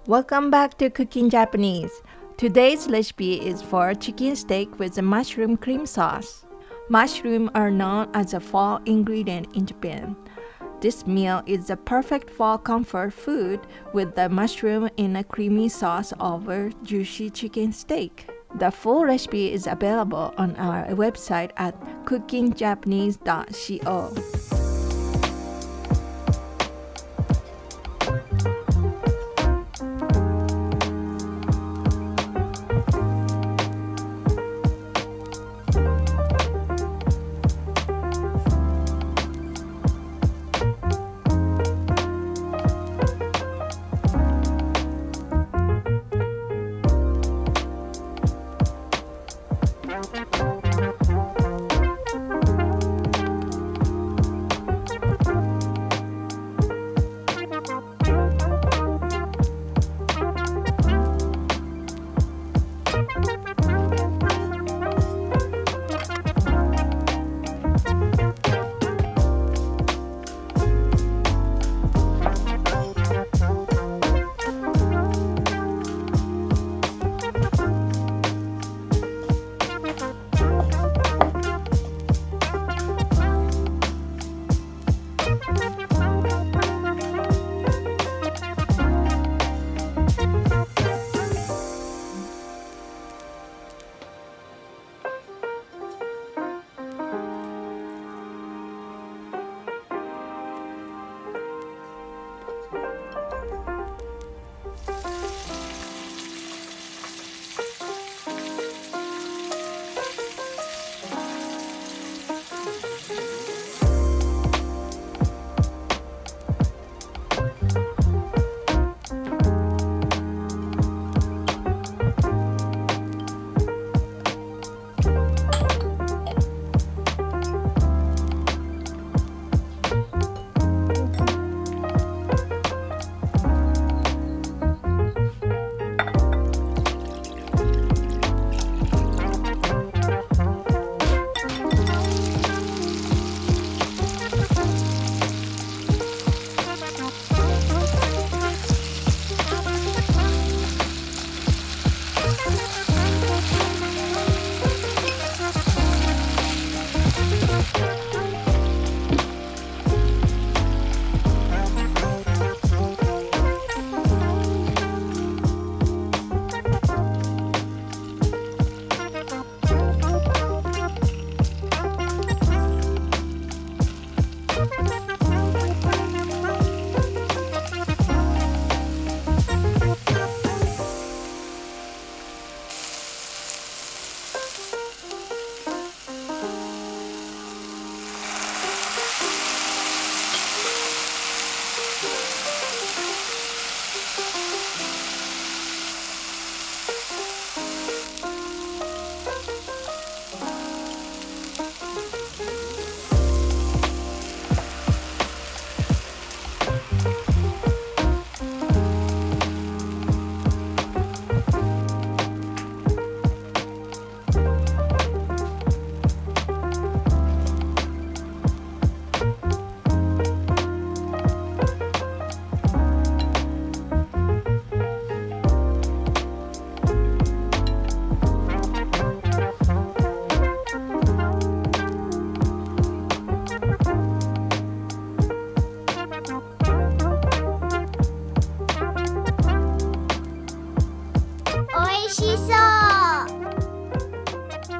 Welcome back to Cooking Japanese. Today's recipe is for chicken steak with a mushroom cream sauce. Mushrooms are known as a fall ingredient in Japan. This meal is the perfect fall comfort food with the mushroom in a creamy sauce over juicy chicken steak. The full recipe is available on our website at cookingjapanese.co.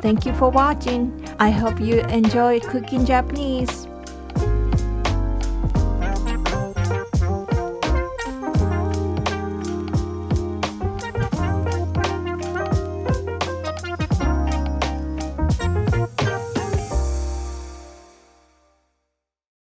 Thank you for watching. I hope you enjoyed Cooking Japanese.